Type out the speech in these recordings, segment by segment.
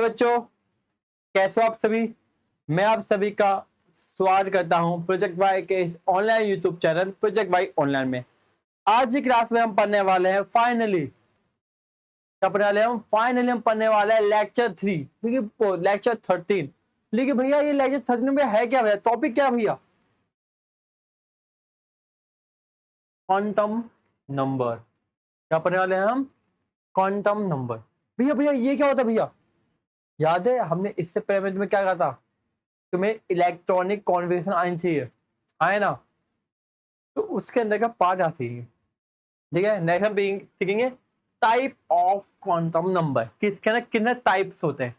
बच्चों, कैसे हो आप सभी। मैं आप सभी का स्वागत करता हूं प्रोजेक्ट वाई के इस online YouTube channel project Y online में। आज की क्लास में हम पढ़ने वाले हैं फाइनली हम पढ़ने वाले हैं लेक्चर 3, देखिए लेक्चर 13। लेकिन भैया ये लेक्चर 13 में है क्या भैया, टॉपिक क्या भैया? Quantum number. क्या पढ़ने वाले हैं हम? Quantum number. भैया भैया ये क्या होता है भैया? याद है हमने इससे पहले में तुम्हें क्या कहा था, तुम्हें इलेक्ट्रॉनिक कॉन्वर्सेशन आनी चाहिए, आए ना? तो उसके अंदर का पार्ट आती है, ठीक है। नेक्स्ट हम सीखेंगे टाइप ऑफ क्वांटम नंबर, कितने टाइप्स होते हैं,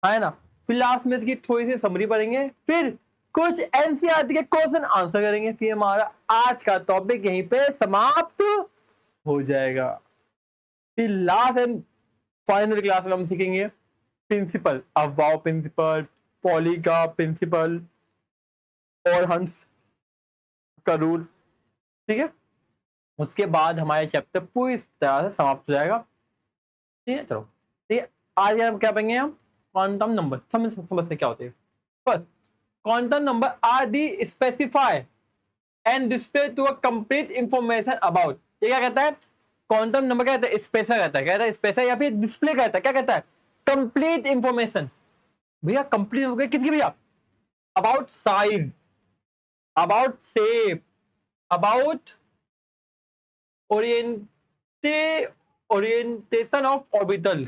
है ना। फिर लास्ट में इसकी थोड़ी सी समरी पढ़ेंगे, फिर कुछ एनसीईआरटी के क्वेश्चन आंसर करेंगे, फिर हमारा आज का टॉपिक यहीं पे समाप्त हो जाएगा। फिर लास्ट एंड फाइनल क्लास में हम सीखेंगे प्रिंसिपल, अफवाह प्रिंसिपल, पॉली का प्रिंसिपल और हंस का रूल, ठीक है। उसके बाद हमारे चैप्टर पूरी तरह से समाप्त हो जाएगा, ठीक है। चलो ठीक है, आज हम क्या पढ़ेंगे, हम क्वांटम नंबर समझते क्या होते हैं। First, quantum number are the specify and display to a complete information about. ये क्या कहता है? क्वांटम नंबर क्या कहता है? स्पेशल कहता है, क्या कहता है? स्पेशल या फिर डिस्प्ले कहता है, क्या कहता है? Complete information. भैया कंप्लीट हो गया किसकी भैया? About size, about shape, about orientation of orbital.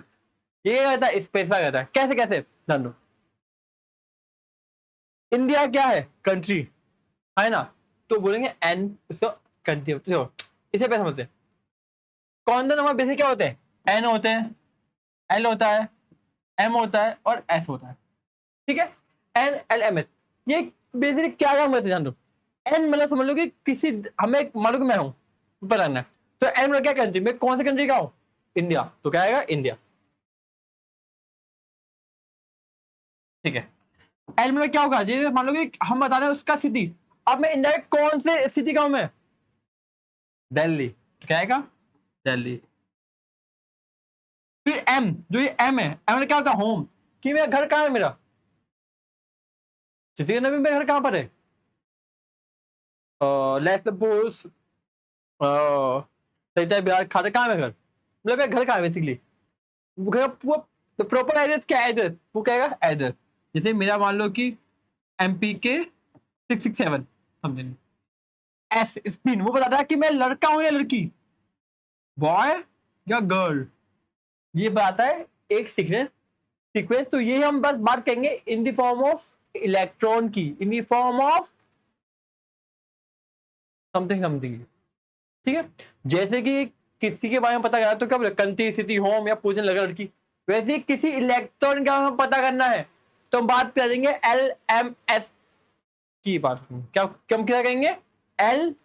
ये कहता है स्पेशल कहता है। कैसे कैसे जान लो। इंडिया क्या है? कंट्री, है ना। तो बोलेंगे एन कंट्री, इसे पे समझते हैं। क्वांटम नंबर बेसिक क्या होते हैं? एन होते हैं, एल होता है, एम होता है और एस होता है, ठीक है। एन एल एम एस, ये बेसिकली क्या काम करते हैं जान लो। एन मतलब समझ लो कि किसी, हमें मान लो कि मैं हूं, पता है, तो एन मतलब क्या कंट्री, मैं कौन से कंट्री का हूं? इंडिया, तो क्या आएगा? इंडिया, ठीक है। एल में क्या होगा? जैसे मान लो कि हम बता रहे हैं उसका सिटी, अब मैं इंडिया कौन से सिटी का हूं मैं? दिल्ली, तो क्या आएगा? दिल्ली। फिर एम, जो ये एम है, एम में क्या होता है? होम, कि मेरा घर कहां है? मेरा सिटी के अंदर मेरा घर कहां पर है? लेट्स सपोज बिहार खाता कहां है घर, मतलब मेरा घर कहां है बेसिकली। प्रॉपर एड्रेस क्या है? एड्रेस वो कहेगा एड्रेस। जैसे मेरा मान लो कि एमपी के 667 समझेंगे। एस स्पिन वो बताता है कि मैं लड़का हूं या लड़की, बॉय या गर्ल, ये बताता है एक सीक्वेंस। तो ये हम बस बात करेंगे in the form of electron की, in the form of something something, ठीक है। जैसे कि किसी के बारे में पता करा तो क्या बोले, कंट्री, सिटी, होम या पूछने लगा लड़की। वैसे ही किसी इलेक्ट्रॉन का हमें पता करना है तो हम बात करेंगे एल एम एस की बात, क्या हम क्या करेंगे? L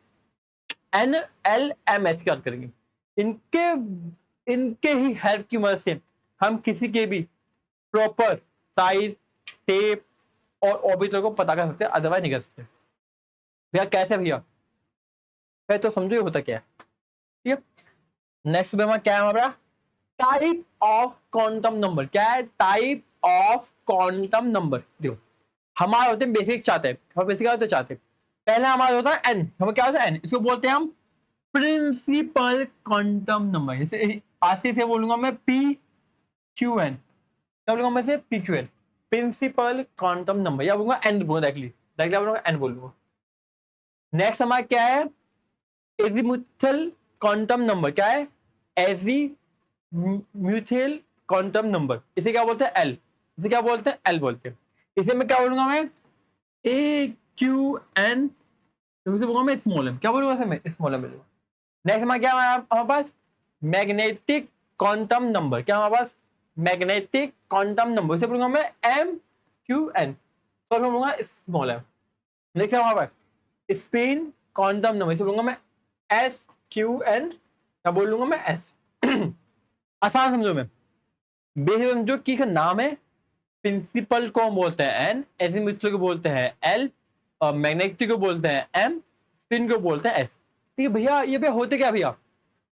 N L M S की बात करेंगे। इनके इनके ही हेल्प की मदद से हम किसी के भी प्रॉपर साइज, शेप और ऑर्बिटल को पता कर सकते हैं, अदरवाइज नहीं कर सकते। भैया कैसे भैया? फिर तो समझो ये होता क्या है, ठीक है। नेक्स्ट में क्या है हमारा? Type of quantum number. क्या है? Type of quantum number. देखो हमारे होते हैं बेसिक चार्ट है, हम बेसिक होते चार्ट है। पहले हमारा होता है एन, हमें क्या होता है? एन, इसको बोलते हैं हम प्रिंसिपल क्वांटम नंबर। जैसे आगे से बोलूंगा मैं पी क्यू एन, क्या बोलूंगा मैं से? P Q N, principal quantum number, या बोलूंगा एन बोलूंगा डायरेक्टली बोलूंगा एन बोलूंगा। नेक्स्ट हमारा क्या है? Azimuthal quantum number. क्या है? एजीमुथल क्वांटम नंबर, इसे क्या बोलते हैं? एल, इसे क्या बोलते हैं? एल बोलते हैं। इसे मैं क्या बोलूंगा मैं? ए क्यू एन, इसे बोलूंगा मैं स्मॉल एम, क्या बोलूंगा इसे मैं? स्मॉल एम बोलूंगा। नेक्स्ट हमारा क्या है हमारे पास? Magnetic quantum number. क्या हमारे पास? मैग्नेटिक क्वांटम नंबर, इसे बोलूंगा मैं एम क्यू एन, तो बोलूंगा स्मॉल एम। देखिए हमारे पास स्पिन क्वांटम नंबर, इसे बोलूंगा मैं एस क्यू एन, क्या बोल लूंगा मैं? एस। आसान समझो में, बेसिक समझो की का नाम है। प्रिंसिपल को बोलते हैं एन, एजीमुथल को बोलते हैं एल, और मैग्नेटिक को बोलते हैं एम, स्पिन को बोलते हैं एस। ठीक है भैया, ये पे होते क्या भैया?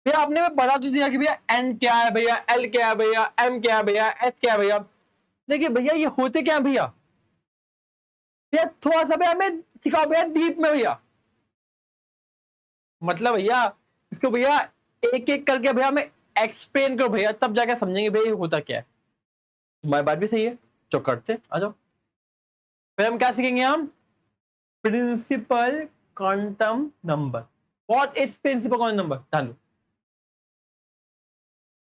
भैया आपने मैं बता तो दिया कि भैया एन क्या है भैया, एल क्या है भैया, एम क्या है भैया, एस क्या है भैया। देखिए भैया ये होते क्या है भैया, भैया थोड़ा सा भैया हमें सिखाओ भैया डीप में भैया, मतलब भैया इसको भैया एक एक करके भैया हमें एक्सप्लेन करो भैया, तब जाके समझेंगे भैया ये होता क्या है। तुम्हारी बात भी सही है, जो करते आ जाओ। फिर हम क्या सीखेंगे, हम principal quantum number. What is principal quantum number, ध्यान दो।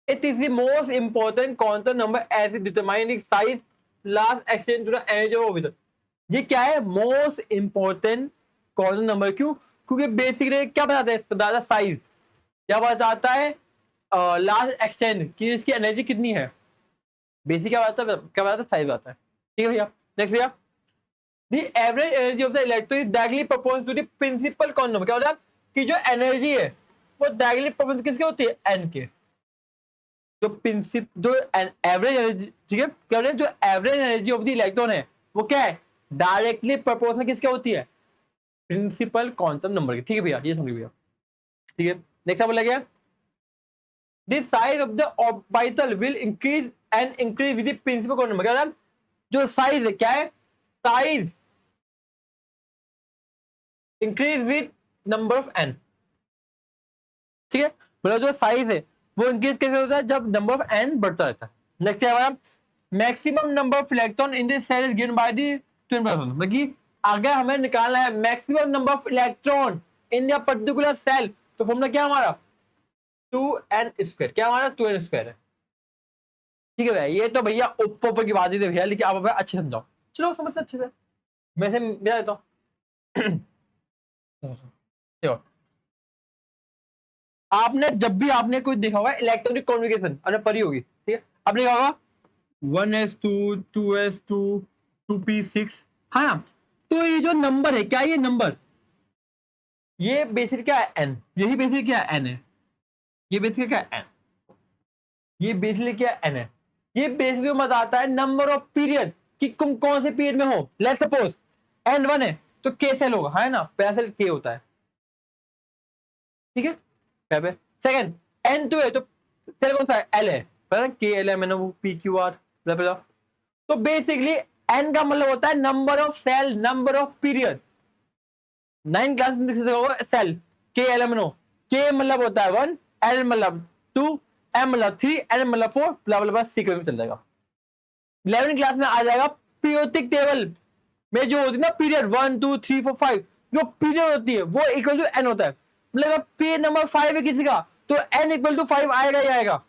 It is the most important quantum number as it determines the size, last extent to the energy of orbital। ये क्या है, मोस्ट इंपॉर्टेंट क्वांटम नंबर, क्यों? क्योंकि basically क्या बताता है, बताता है साइज, क्या बताता है लास्ट एक्सटेंड कि इसकी एनर्जी कितनी है। बेसिक क्या बताता है, क्या बताता है, साइज बताता है। ठीक है भैया, नेक्स्ट भैया, the average energy of the electron is directly proportional to the principal quantum number. क्या होता है कि जो एनर्जी है वो डायरेक्टली प्रोपोर्शनल किसके होती है, एन के। जो एवरेज एनर्जी, ठीक है, क्या बोले, जो average energy of the electron है वो क्या है, डायरेक्टली प्रोपोर्शनल किसके होती है, प्रिंसिपल क्वांटम नंबर की। ठीक है भैया, ये समझिए भैया। ठीक है, नेक्स्ट बोला गया, the size of the orbital will increase and increase with the principal quantum number. क्या होता है, जो साइज है, क्या है, size increase with number of N. ठीक है, मतलब जो साइज है वो इंक्रीज कैसे होता है, जब नंबर ऑफ एन बढ़ता रहता है। नेक्स्ट है हमारा, maximum number of electron in this shell is given by the twin brothers. मतलब कि अगर हमें निकालना है maximum number of electron in the particular shell, तो फॉर्मूला क्या हमारा, 2n²। क्या हमारा 2n² है। ठीक है भैया, ये तो भैया ऊपर की बात ही थी भैया, लेकिन आप भैया अच्छे समझाओ, चलो समझते अच्छे से, मैं से भेजा देता हूँ। देखो, आपने जब भी आपने कोई देखा होगा इलेक्ट्रॉनिक कॉन्फ़िगरेशन, आपने पढ़ी होगी, ठीक है, आपने देखा होगा 1s2 2s2 2p6, हाँ ना। तो ये जो नंबर है, क्या ये नंबर, ये बेसिक क्या है, n। यही बेसिक क्या है, n है। ये बेसिक क्या है, n। ये बेसिक क्या है, n है। ये बेसिक बताता है नंबर ऑफ पीरियड कि तुम कौन से पीरियड में हो। लेट्स सपोज n1 है तो k सेल होगा, है ना, पहला सेल k होता है। ठीक है, सेकंड n2 है तो सेल कौन सा है, l है, पता k l है, मैंने वो p q r बला। तो बेसिकली n का मतलब होता है number of shell, number of period. 9 class में सेल के एल एम नो, के मतलब होता है 1, एल मतलब 2, एम मतलब 3, एन मतलब 4, ब्ला ब्ला ब्ला, सीक्वेंस में चल जाएगा। 11 क्लास में आ जाएगा पीरियोडिक टेबल में जो होती है ना पीरियड 1 2 3 4 5, जो पीरियड होती है वो इक्वल टू एन होता है। मतलब पीरियड नंबर 5 है किसी का तो एन इक्वल टू 5 आएगा ही आएगा।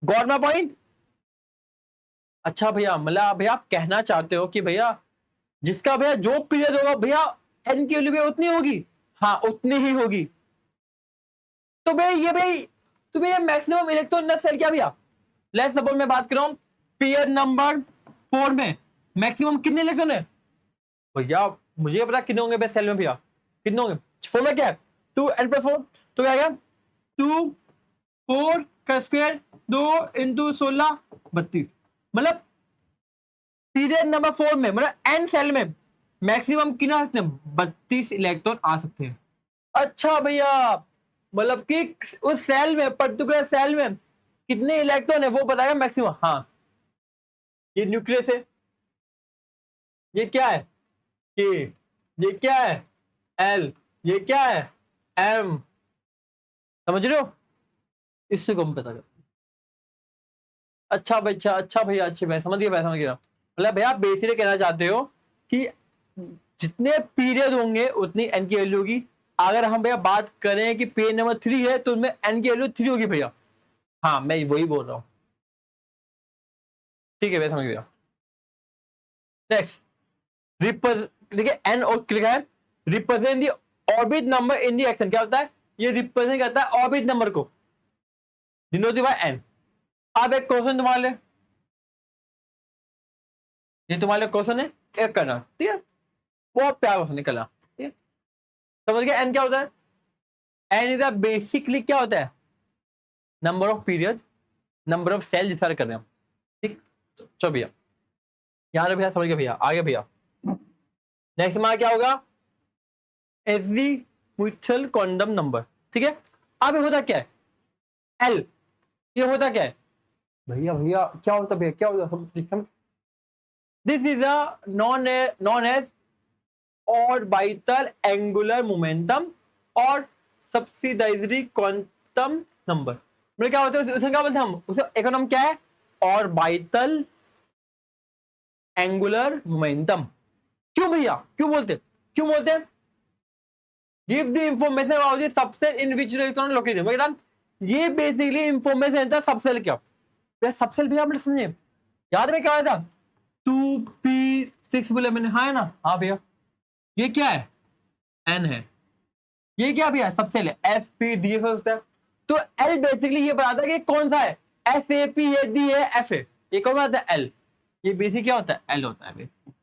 Got my point. अच्छा भैया, मतलब भैया आप कहना चाहते हो कि भैया जिसका भैया जो पीरियड होगा भैया एन की वैल्यू भी उतनी होगी, हाँ उतनी ही होगी। तो भाई तो भैया मैक्सिमम इलेक्ट्रॉन सेल क्या भैया, लेट्स सपोज मैं बात कर रहा हूं पीरियड नंबर 4 में मैक्सिमम कितने इलेक्ट्रॉन है भैया, मुझे पता कितने होंगे भैया सेल में, भैया कितने होंगे, 4 में क्या है 2n+4, तो क्या आएगा 2 4 का स्क्वायर 2 इंटू 16 32। मतलब पीरियड नंबर 4 में मतलब एन सेल में मैक्सिमम कितना 32 इलेक्ट्रॉन आ सकते हैं। अच्छा भैया, मतलब कि उस सेल में, पर्टिकुलर सेल में कितने इलेक्ट्रॉन है वो बताएगा मैक्सिमम। हाँ, ये न्यूक्लियस है, ये क्या है के, ये क्या है एल, ये क्या है एम, समझ रहे हो, इससे कम पता कर। अच्छा भाई, अच्छा भैया, अच्छे भाई, समझ गया। मतलब भैया आप बेसिकली कहना चाहते हो कि जितने पीरियड होंगे उतनी एन की वैल्यू होगी। अगर हम भैया बात करें कि पीरियड नंबर 3 है तो उनमें एन की वैल्यू 3 होगी भैया। हाँ, मैं वही बोल रहा हूँ। ठीक है भैया, समझ गया। नेक्स्ट, देखिए एन और लिखा है represent the orbit number in the action. क्या होता है, ये रिप्रेजेंट करता है ऑर्बिट नंबर को, डिनोटेड बाय एन। अब एक क्वेश्चन तुम्हारे लिए, ये तुम्हारे लिए क्वेश्चन है, एक करना, ठीक है, बहुत प्यारा क्वेश्चन निकलना, ठीक है। समझ गया एन क्या होता है, एन इज बेसिकली क्या होता है, number of period, number of shell decide कर रहे हैं हम। ठीक, चलो भैया, यहाँ भैया समझ गया भैया, आगे भैया नेक्स्ट हमारा क्या होगा, एसडी म्यूचुअल क्वांटम नंबर। ठीक है, अब ये होता क्या है, एल, ये होता क्या है भैया, भैया क्या होता भैया, क्या होता, this is a known as orbital angular momentum और सब्सिडाइजरी क्वांटम नंबर। मतलब क्या होता है उसे क्या बोलते हैं हम, उसे एक नाम क्या है, ऑर्बिटल एंगुलर मोमेंटम। क्यों भैया, क्यों बोलते हैं, give the information about the subshell in which electron located, मतलब ये बेसिकली इंफॉर्मेशन था सबसेल क्या, सबसेल भैया आपने समझे, याद में क्या आया था 2p6 बोले मैंने, हाँ है ना, हाँ भैया, ये क्या है, एन है, ये क्या भैया सबसेल है, एस पी डी एफ होता है। तो एल बेसिकली ये बताता है कि कौन सा है, S A P A D A F A, ये कौन बताता है एल, ये बेसिक क्या होता है, एल होता है बेसिक।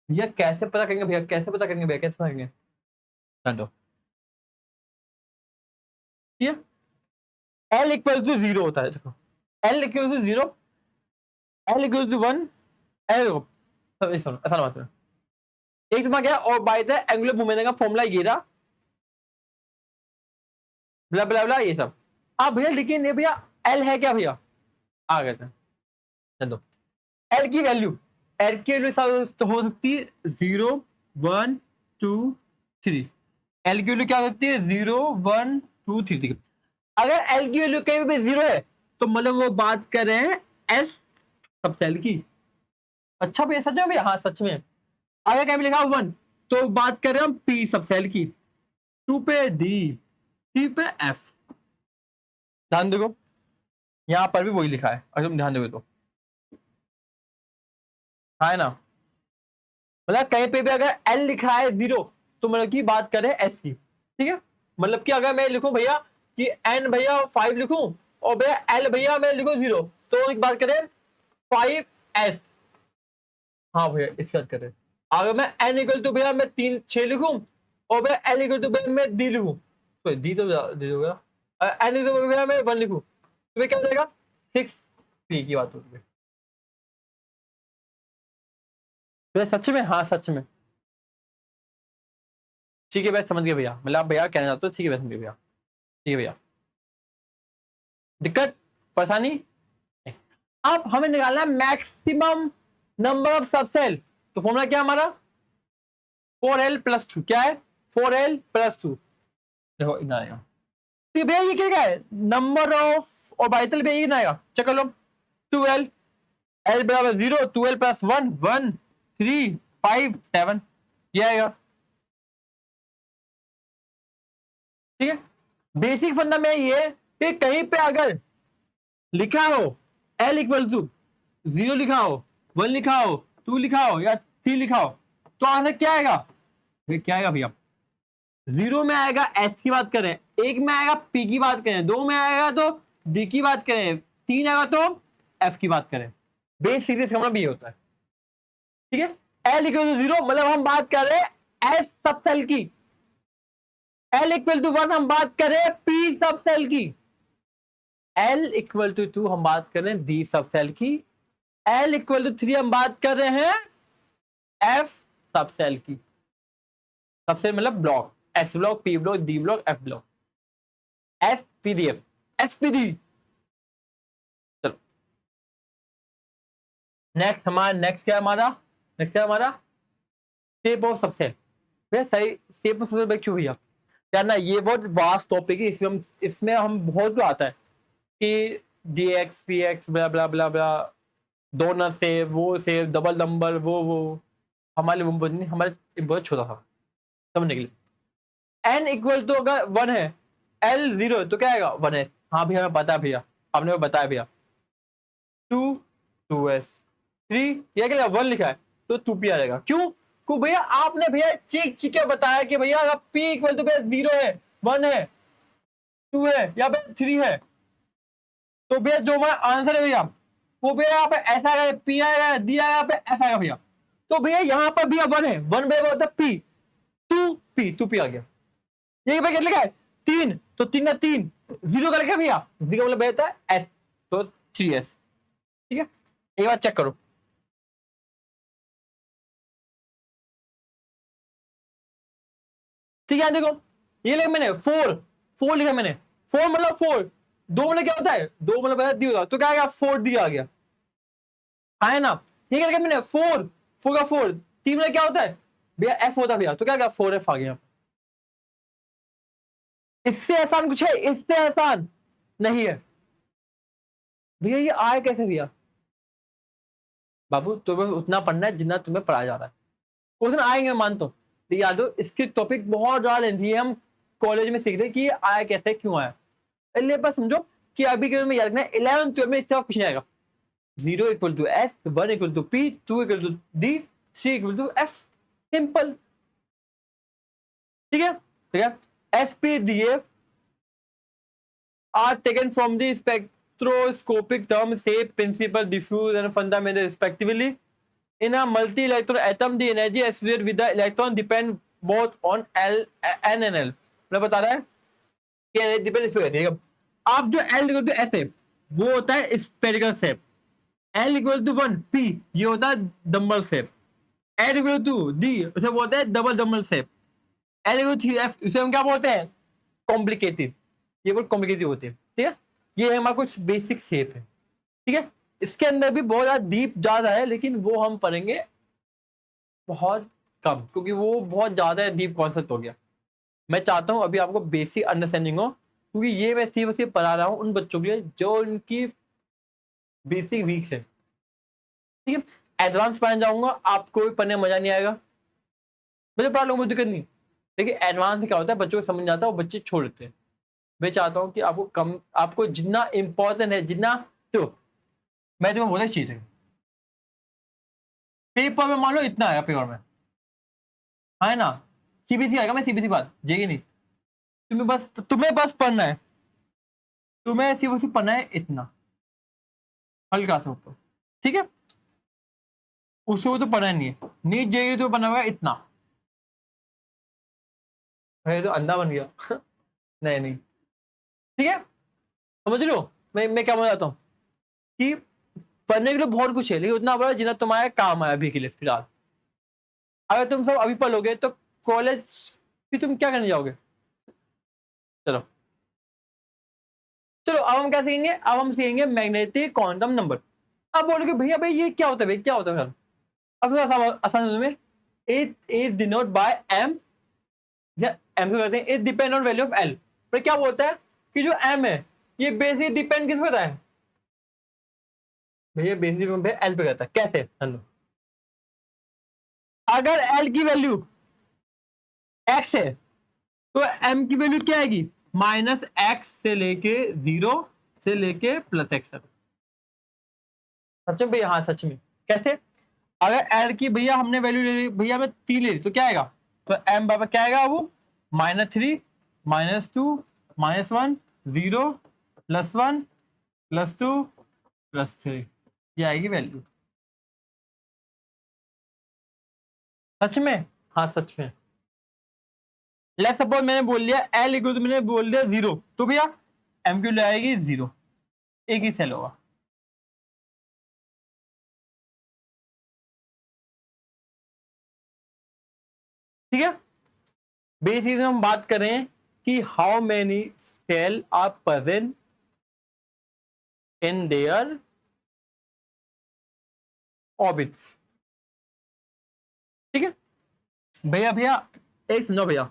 भैया कैसे पता करेंगे भैया, कैसे पता करेंगे भैया, कैसे पता करेंगे, कर दो एल इक्वल टू 0 होता है, देखो L equal to 0, L equal to 1, L सुनो ऐसा ना बात है, एक तुम्हारा क्या और बाय द एंगुलर मोमेंटम का फॉर्मूला ये रहा, ब्ला ब्ला ब्ला ये सब। अब भैया लेकिन ये भैया एल है क्या भैया, आ गए थे, चलो एल की वैल्यू, एल की वैल्यू तो हो सकती है 0 1 2 3, एल की वैल्यू क्या हो सकती है 0 1 2 3। अगर एल की वैल्यू कहीं पे 0 है तो मतलब वो बात कर रहे हैं एस सबसेल की। अच्छा भैया सच में भैया, हाँ सच में। अगर कहीं पे लिखा 1 तो बात कर रहे हैं हम पी सबसेल की, 2 पे डी, 3 पे एफ। ध्यान देखो यहां पर भी वही लिखा है, अगर तुम ध्यान देखो तो, हाँ है ना, मतलब कहीं पे भी अगर एल लिखा है 0 तो मतलब की बात करें एस की, ठीक है। मतलब कि अगर मैं लिखूं भैया कि एन भैया 5 लिखूं और भैया एल भैया मैं लिखूं 0, तो एक बात करें 5 एस, हाँ भैया इसकी बात करें। अगर मैं एन इक्वल टू भैया मैं 6 लिखूं और भैया एल इक्वल टू भैया मैं डी लिखूं, तो डी तो डी हो गया, एन इक्वल टू भैया मैं 1 लिखूं तो क्या हो जाएगा 6 पी की बात होती है। भैया सच में, हाँ सच में, ठीक है भैया समझ गया भैया, मतलब आप भैया कहना चाहते हो, ठीक है भैया समझ गया भैया, ठीक है भैया, दिक्कत परेशानी नहीं। अब हमें निकालना है मैक्सिमम नंबर ऑफ सबसेल, तो फॉर्मूला क्या हमारा 4l+2, क्या है 4l+2, देखो इतना आएगा, तो भैया ये क्या है नंबर ऑफ ऑर्बिटल भैया ये आएगा, चेक कर लो 2l, l बराबर 0, 2l+1 1 3 5 7, ये आएगा, ठीक है। बेसिक फंडा में ये कि कहीं पे अगर लिखा हो l इक्वल टू 0 लिखा हो, 1 लिखा हो, 2 लिखा हो या 3 लिखा हो, तो आंसर क्या आएगा, क्या आएगा भैया, 0 में आएगा s की बात करें, 1 में आएगा p की बात करें, 2 में आएगा तो d की बात करें, 3 आएगा तो f की बात करें। बेस सीरीज का मतलब ये होता है, ठीक है। l इक्वल टू 0 मतलब हम बात कर रहे हैं s सबसेल की, l इक्वल टू 1 हम बात कर रहे हैं p सबसेल की, l इक्वल टू 2 हम बात कर रहे हैं d सबसेल की, l इक्वल टू 3 हम बात कर रहे हैं f सबसेल की, सबसेल मतलब block, s block, p block, d block, f block, f p d f, s p d। चलो नेक्स्ट क्या है हमारा, नेक्स्ट है हमारा शेप ऑफ सबसेल। भैया सही शेप ऑफ सबसेल क्यों भैया, जानना ये बहुत वास्ट टॉपिक है, इसमें हम बहुत जो आता है कि dx px ब्ला ब्ला ब्ला ब्ला, डोनर सेव, वो सेव, डबल नंबर, वो हमारे लिए नहीं, हमारे बहुत छोटा था समझने के लिए। n इक्वल तो अगर 1 है, l 0 तो क्या आएगा 1s, हाँ भैया हमें पता है भैया, आपने बताया भैया 2 2s, 3 ये क्या 1 लिखा है तो 2p आ जाएगा, क्यों को भैया आपने भैया चीख चीख के बताया कि भैया अगर p इक्वल तो भैया 0 है, 1 है, 2 है या फिर 3 है, तो भैया जो हमारा आंसर है भैया वो भैया यहाँ पे ऐसा आएगा, पी आएगा, डी आएगा, यहाँ पे एफ आएगा भैया। तो भैया यहाँ पर भैया 1 है, 1 भैया होता है पी, 2 पी आ गया, ये भैया क्या लिखा है 3, तो 3 का 3, 0 का लिखा है भैया, 0 मतलब भैया है एस, तो 3s, ठीक है। एक बार चेक करो, ठीक है देखो ये लिखा मैंने 4 लिखा मैंने 4 मतलब 4, 2 मतलब क्या होता है, 2 मतलब दी होगा, तो क्या आ गया 4 डी आ गया, है ना। ये क्या मैंने 4 4 का 4, 3 मतलब क्या होता है भैया एफ होता है भैया, तो क्या गया 4 एफ आ गया। इससे आसान कुछ है, इससे आसान नहीं है भैया। ये आए कैसे भैया, बाबू तुम्हें उतना पढ़ना है जितना तुम्हें पढ़ाया जा रहा है, क्वेश्चन आएंगे मानता हूँ, लेकिन याद हो इसकी टॉपिक बहुत ज्यादा लेंथी है, हम कॉलेज में सीख रहे हैं कि ये आया कैसे क्यों आया, इसलिए बस समझो कि अभी के में याद रखना है 11th 12 में इससे कुछ नहीं आएगा। 0 equal to S, 1 equal to P, 2 equal to D, 3 equal to F, simple, ठीक है। ठीक है, S P D F are taken from the spectroscopic term shape, principle, diffuse and fundamental respectively. In a multi-electron atom, the energy associated with the electron depend both on L N and L. मैं बता रहा है कि energy depend इस पे करती है। आप जो L इक्वल टू एस है वो होता है spherical shape, L equal to 1 P ये होता है dumbbell shape, L equal to D उसे बोलते हैं double dumbbell shape, L equal to F उसे हम क्या बोलते हैं कॉम्प्लिकेटेड, ये बहुत कॉम्प्लिकेटेड होते हैं, ठीक है। ये हमारा कुछ बेसिक शेप है, ठीक है। इसके अंदर भी बहुत ज्यादा डीप ज्यादा है, लेकिन वो हम पढ़ेंगे बहुत कम, क्योंकि वो बहुत ज्यादा डीप कॉन्सेप्ट हो गया। मैं चाहता हूं अभी आपको बेसिक अंडरस्टैंडिंग हो, क्योंकि ये मैं सिर्फ पढ़ा रहा हूं उन बच्चों के लिए जो उनकी बेसिक वीक है, ठीक है। एडवांस पढ़ने जाऊंगा आपको भी पढ़ने में मजा नहीं आएगा, मुझे पढ़ा लूंगा, मुझे दिक्कत नहीं, लेकिन एडवांस में क्या होता है बच्चों को समझ नहीं आता, वो बच्चे छोड़ देते हैं। मैं चाहता हूं कि आपको जितना इंपॉर्टेंट है, जितना तो मैं तुम्हें बोला चीज है, पेपर में मान लो इतना आएगा पेपर में, है ना, सीबीसी आएगा, मैं सीबीसी बात जेगी नहीं, तुम्हें बस पढ़ना है, तुम्हें सीबीसी पढ़ना है इतना हल्का सा ऊपर, ठीक है। उससे तो पढ़ना नहीं है, नीट जेगी तो पढ़ना होगा इतना, अरे तो अंधा बन गया नहीं नहीं, ठीक है, समझ लो मैं क्या बोल जाता हूँ कि पढ़ने के लिए बहुत कुछ है, लेकिन उतना बड़ा जितना तुम्हारे काम आया अभी के लिए फिलहाल। अगर तुम सब अभी पढ़ोगे तो कॉलेज फिर तुम क्या करने जाओगे। चलो चलो अब हम क्या सीखेंगे, अब हम सीखेंगे मैग्नेटिक क्वांटम नंबर। अब बोलोगे भैया भाई ये क्या होता है, भाई क्या होता है, अब आसान में it is denote by M, M से कहते हैं it depend on value of L, पर क्या बोलता है कि जो एम है ये बेसिक डिपेंड किस पे होता है भैया, बेसिक एल पे करता है, कैसे हेलो, अगर एल की वैल्यू एक्स है तो एम की वैल्यू क्या आएगी, माइनस एक्स से लेके 0 से लेके प्लस एक्स तक। सच में भैया, हाँ सच में, कैसे, अगर एल की भैया हमने वैल्यू ले ली भैया, हमें 3 ले ली तो क्या आएगा, तो एम बाबा क्या आएगा वो -3 -2 -1 0 +1 +2 +3, ये आएगी वैल्यू। सच में, हाँ सच में। लेट्स सपोज मैंने बोल दिया एल इक्वल टू मैंने बोल दिया 0, तो भैया एम क्यू ले आएगी 0, एक ही सेल होगा, ठीक है। बेसिक हम बात करें कि how many shell are present in their orbits, ठीक है भैया। भैया एक सुनो भैया,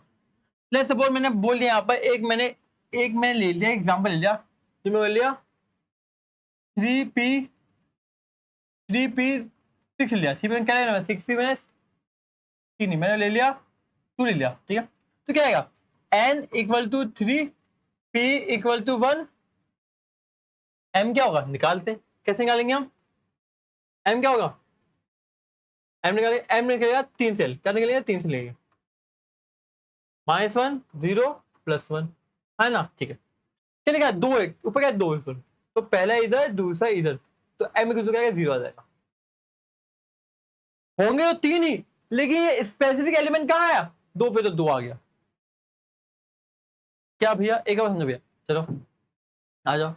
लेट्स सपोज मैंने बोल दिया यहाँ पर एक मैंने ले लिया एग्जांपल ले लिया, तो मैं बोल लिया 3p 6 लिया, 3 मैंने क्या लेना, 6p मैंने 3 मैंने ले लिया 2 ले लिया, ठीक है। तो क्या आएगा n equal to 3 p equal to 1, m क्या होगा निकालते, कैसे निकालेंगे हम, m क्या होगा, m निकलेगा 3 सेल, क्या निकलेगा 3 से लेंगे, -1 0 +1, है ना, ठीक है। चलिए क्या 2 एक ऊपर क्या 2 इक्वल, तो पहला इधर दूसरा इधर, तो m इक्वल टू क्या 0 आ जाएगा, होंगे तो 3 ही, लेकिन ये स्पेसिफिक एलिमेंट कहाँ आया 2 पे, तो 2 आ गया, क्या भैया एक बार समझो भैया, चलो आ जाओ,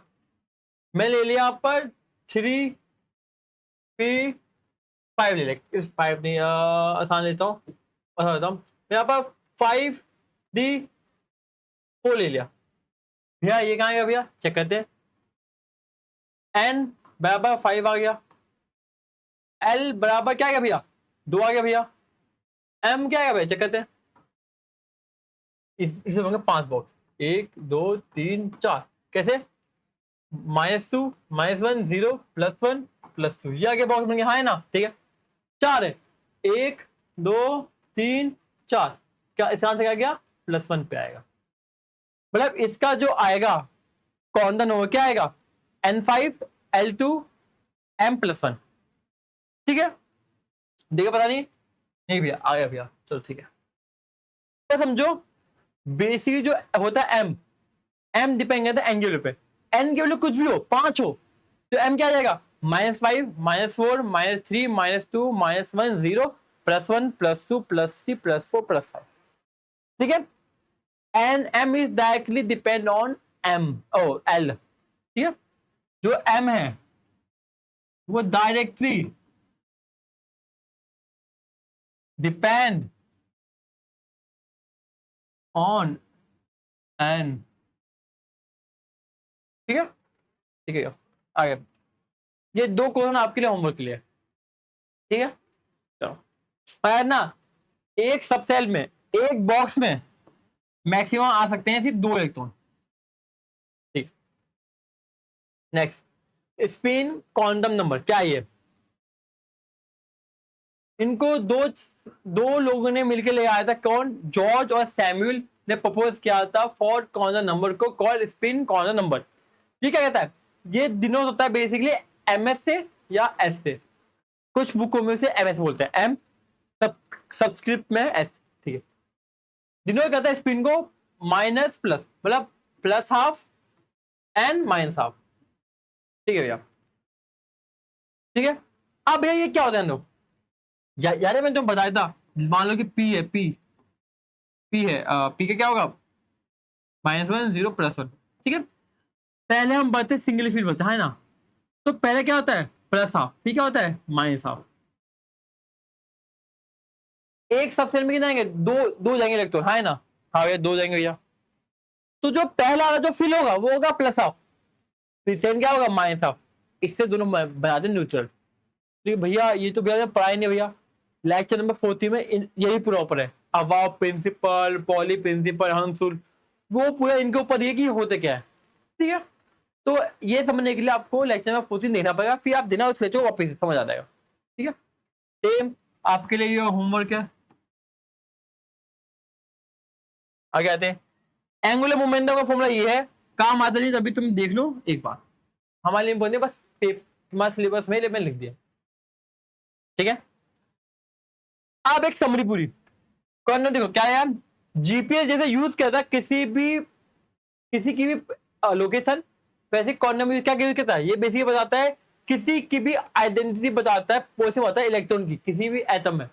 मैं ले लिया यहाँ पर 3p 5 ले लिया, इस 5 नहीं आसान लेता हूँ, आसान लेता हूँ, मैं यहाँ पर 5d 4 ले लिया, भैया ये कहाँ गया भैया, चेक करते हैं। n बराबर 5 आ गया, l बराबर क्या आ गया भैया, 2 आ गया भैया, m क्या आ गया भैया, चेक करते हैं। इसे होंगे 5 बॉक्स, 1 2 3 4, कैसे, -2 -1 0 +1 +2, ये आगे बॉक्स बन गया, हाँ है ना, ठीक है। 4 है, 1 2 3 4, क्या इसका आंसर क्या गया, +1 पे आएगा। मतलब इसका जो आएगा कौन सा नंबर क्या आएगा, n5 l2 m+1, ठीक है। देखो पता नहीं भैया आ गया भैया, चलो ठीक है। तो समझो बेसिकली जो होता है m डिपेंड करता है n के वैल्यू पे, n के वैल्यू कुछ भी हो, 5 हो, तो m क्या आ जाएगा, -5 -4 -3 -2 -1 0 +1 +2 +3 +4 +5, ठीक है। And m is directly depend on m ओ l, ठीक है। जो m है वो डायरेक्टली डिपेंड ऑन n, ठीक है, ठीक है। आगे ये 2 क्वेश्चन आपके लिए होमवर्क के लिए, ठीक है। चलो पर ना एक सबसेल में, एक बॉक्स में मैक्सिमम आ सकते हैं सिर्फ 2 इलेक्ट्रॉन, ठीक। नेक्स्ट, स्पिन क्वांटम नंबर क्या ये, इनको दो लोगों ने मिलकर ले आया था, कौन, जॉर्ज और सैमुअल ने प्रपोज किया था फॉर क्वांटम नंबर को कॉल स्पिन क्वांटम नंबर। ये क्या कहता है, ये डिनोट होता है बेसिकली एमएस से या एस से, कुछ बुकों में से एमएस बोलते हैं, एम सबस्क्रिप्ट में एस, ठीक है। डिनोट करता है स्पिन को माइनस प्लस, मतलब +12 एंड -12, ठीक है भैया, ठीक है। अब भैया ये क्या होता है यार मैंने तुम बताया था, मान लो कि पी है, पी है, पी का क्या होगा, -1 0 +1, ठीक है। पहले हम बढ़ते सिंगल फील्ड बढ़ते है ना, तो पहले क्या होता है +12, फिर क्या होता है -12, एक सबसेल में कितने जाएंगे, दो जाएंगे इलेक्ट्रॉन, है ना, हाँ भैया 2 जाएंगे भैया। तो जो पहला वाला जो फिल होगा वो होगा +12, फिर सेकंड क्या होगा -12, इससे दोनों बना दे न्यूट्रल। ठीक भैया, ये तो भैया पढ़ाई नहीं भैया, लेक्चर नंबर 40 में यही प्रॉपर है, अवाव प्रिंसिपल, पॉली प्रिंसिपल, हंसुल, वो पूरा इनके ऊपर है कि होते क्या है, ठीक है। तो ये समझने के लिए आपको लेक्चर नंबर 14 देखना पड़ेगा, फिर आप देना उस लेक्चर को वापस समझ आ जाएगा, ठीक है। सेम आपके लिए ये होमवर्क है। आगे आते हैं, एंगुलर मोमेंटम का फॉर्मूला ये है, काम आता नहीं तभी तुम देख लो एक बार, हमारे लिए बोलते बस तुम्हारे सिलेबस में मैंने लिख दिया, ठीक है। अब एक समरी पूरी करना, देखो क्या यार, जीपीएस जैसे यूज करता है किसी की भी लोकेशन, वैसे कॉर्नर में क्या यूज करता है, ये बेसिकली बताता है किसी की भी आइडेंटिटी बताता है, पोजीशन बताता है इलेक्ट्रॉन की किसी भी एटम में,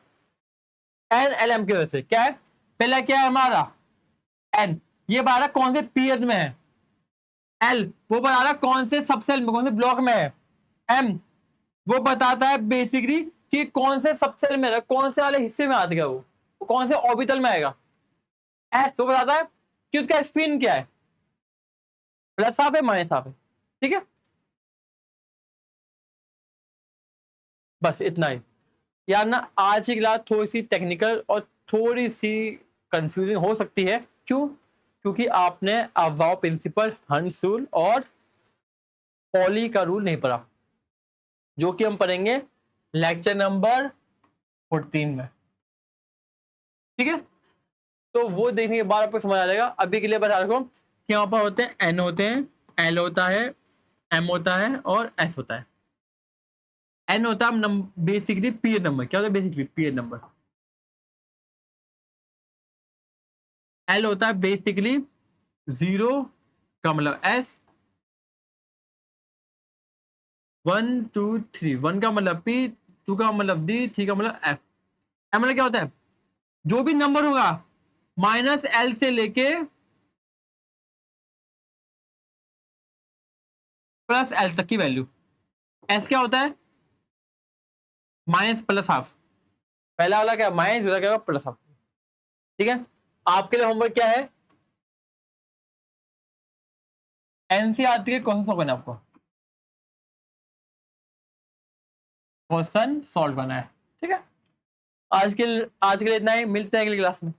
एन एल एम की वजह से। क्या है, पहला क्या है हमारा एन, ये बता रहा कौन से पीरियड में है, एल वो बता रहा कौन से सबसेल में, कौन से ब्लॉक में है, एम वो बताता है बेसिकली कि कौन से सबसेल में है, कौन से वाले हिस्से में आ गया वो कौन से ऑर्बिटल में आएगा, एस वो बताता है कि उसका स्पिन क्या है, प्लस हाफ है माइनस हाफ है, ठीक है। बस इतना ही यार ना, आज की क्लास थोड़ी सी टेक्निकल और थोड़ी सी कंफ्यूजिंग हो सकती है, क्यों, क्योंकि आपने अवाव प्रिंसिपल, हंस रूल और पॉली का रूल नहीं पढ़ा, जो कि हम पढ़ेंगे लेक्चर नंबर 14 में, ठीक है। तो वो देखने के बाद आपको समझ आ जाएगा। अभी के लिए बता रखो कि यहाँ पर होते हैं एन होते हैं, एल होता है, एम होता है और एस होता है। एन होता है बेसिकली पीरियड नंबर, क्या होता है बेसिकली पीरियड नंबर, एल होता है बेसिकली 0 का मतलब एस, 1 2 3, 1 का मतलब पी, 2 का मतलब डी, 3 का मतलब एफ। एम मतलब क्या होता है, जो भी नंबर होगा -L से लेके +L तक की वैल्यू। एस क्या होता है, माइनस प्लस हाफ, पहला वाला क्या माइनस, दूसरा क्या प्लस हाफ, ठीक है। आपके लिए होमवर्क क्या है, एनसीईआरटी के क्वेश्चन सॉल्व करना है आपको, क्वेश्चन सॉल्व करना है, ठीक है। आज के लिए इतना ही, मिलते हैं अगली क्लास में।